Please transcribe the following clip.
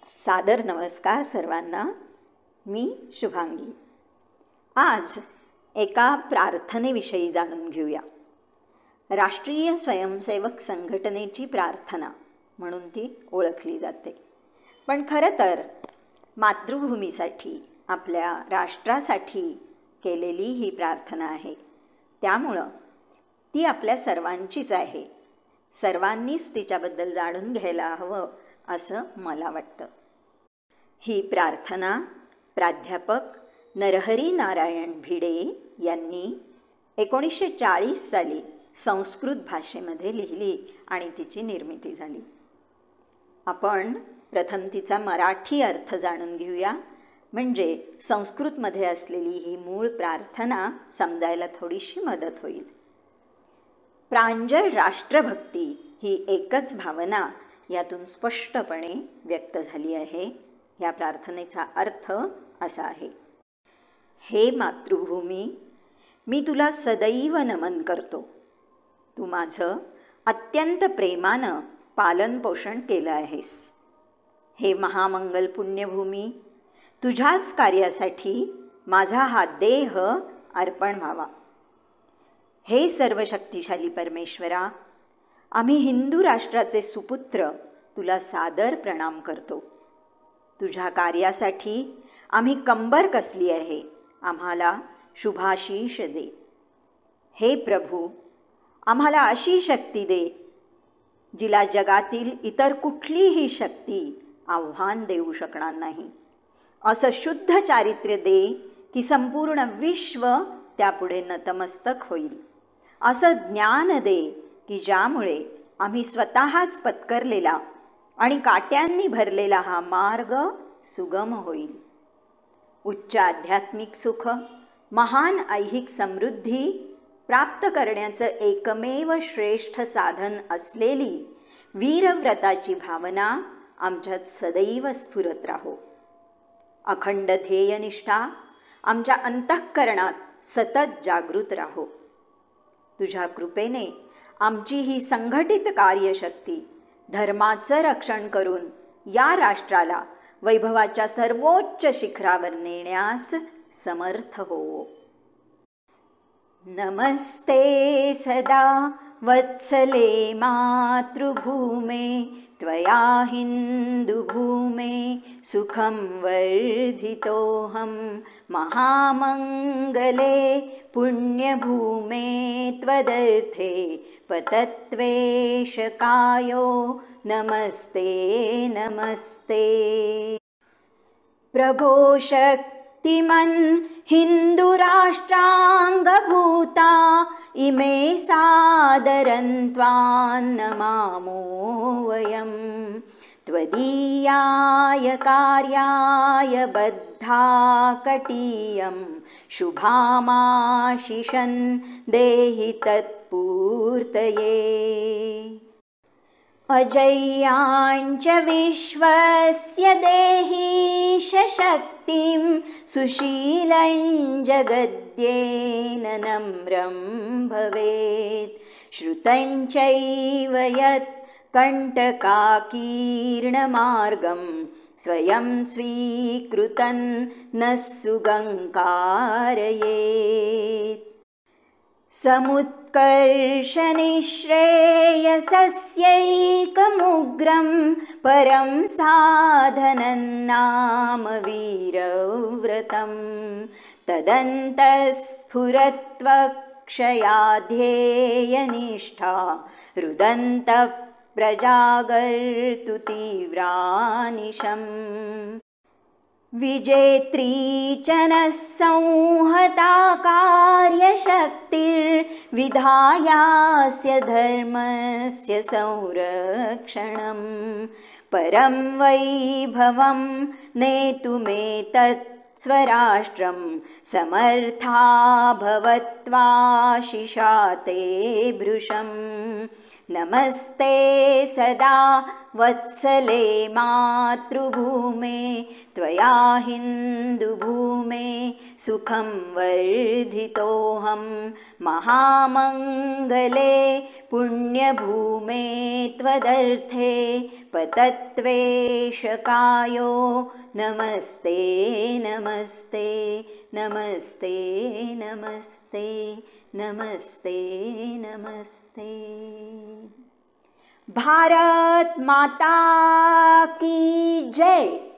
सादर नमस्कार सर्वांना. मी शुभांगी. आज एका प्रार्थनेविषयी जाणून घेऊया. राष्ट्रीय स्वयंसेवक संघटनेची प्रार्थना म्हणून ती ओळखली जाते. पण खरं तर मातृभूमीसाठी, आपल्या राष्ट्रासाठी केलेली ही प्रार्थना आहे. त्यामुळं ती आपल्या सर्वांचीच आहे. सर्वांनीच तिच्याबद्दल जाणून घ्यायला हवं असं मला वाटतं. ही प्रार्थना प्राध्यापक नरहरी नारायण भिडे यांनी 1940 साली संस्कृत भाषेमध्ये लिहिली आणि तिची निर्मिती झाली. आपण प्रथम तिचा मराठी अर्थ जाणून घेऊया, म्हणजे संस्कृतमध्ये असलेली ही मूळ प्रार्थना समजायला थोडीशी मदत होईल. प्रांजळ राष्ट्रभक्ती ही एकच भावना यातून स्पष्टपणे व्यक्त झाली आहे. या प्रार्थनेचा अर्थ असा आहे: हे मातृभूमी, मी तुला सदैव नमन करतो. तू माझं अत्यंत प्रेमानं पालनपोषण केलं आहेस. हे महामंगल पुण्यभूमी, तुझ्याच कार्यासाठी माझा हा देह अर्पण व्हावा. हे सर्वशक्तिशाली परमेश्वरा, आम्ही हिंदू राष्ट्राचे सुपुत्र तुला सादर प्रणाम करतो. तुझ्या कार्यासाठी आम्ही कंबर कसली आहे. आम्हाला शुभाशीष दे. हे प्रभू, आम्हाला अशी शक्ती दे जिला जगातील इतर कुठलीही शक्ती आव्हान देऊ शकणार नाही. असं शुद्ध चारित्र्य दे की संपूर्ण विश्व त्यापुढे नतमस्तक होईल. असं ज्ञान दे की ज्यामुळे आम्ही स्वतःच पत्करलेला आणि काट्यांनी भरलेला हा मार्ग सुगम होईल. उच्च आध्यात्मिक सुख, महान ऐहिक समृद्धी प्राप्त करण्याचं एकमेव श्रेष्ठ साधन असलेली वीरव्रताची भावना आमच्यात सदैव स्फुरत राहो. अखंड ध्येयनिष्ठा आमच्या अंतःकरणात सतत जागृत राहो. तुझ्या कृपेने आमची ही संघटित कार्यशक्ती धर्माचं रक्षण करून या राष्ट्राला वैभवाच्या सर्वोच्च शिखरावर नेण्यास समर्थ हो. नमस्ते सदा वत्सले मातृभूमे, त्वया हिंदुभूमे सुखं वर्धितोऽहं. महामंगले पुण्यभूमे त्वदर्थे पतत्वेशकायो नमस्ते नमस्ते. प्रभो शक्तिमन् हिन्दुराष्ट्राङ्गभूता इमे सादरं त्वां नमामो वयं. त्वदीयाय कार्याय बद्धा कटीयं शुभामाशिषन् देहि तत्पूर्तये. अजय्यांच विश्वस्य देहि शक्तिं सुशीलं जगद्येन नम्रं भवेत्. श्रुतं चैव यत् कण्टकाकीर्णमार्गं स्वयं स्वीकृतं न सुगङ्कारयेत्. समुत्कर्षनिःश्रेयसस्यैकमुग्रं परं साधनं नाम वीरव्रतं. तदन्तस्फुरत्वक्षयाध्येयनिष्ठा रुदन्तः प्रजागर्तु तीव्रानिशम्. विजेत्री च नः संहता कार्यशक्तिर्विधायास्य धर्मस्य संरक्षणं. परं वैभवं नेतुमेतत् स्वराष्ट्रं समर्था भवत्वाशिषा ते भृशं. नमस्ते सदा वत्सले मातृभूमे त्वया हिन्दुभूमे सुखं वर्धितोऽहं महामङ्गले पुण्यभूमे त्वदर्थे पतत्वेशकायो नमस्ते नमस्ते नमस्ते नमस्ते नमस्ते नमस्ते। भारत माता की जय।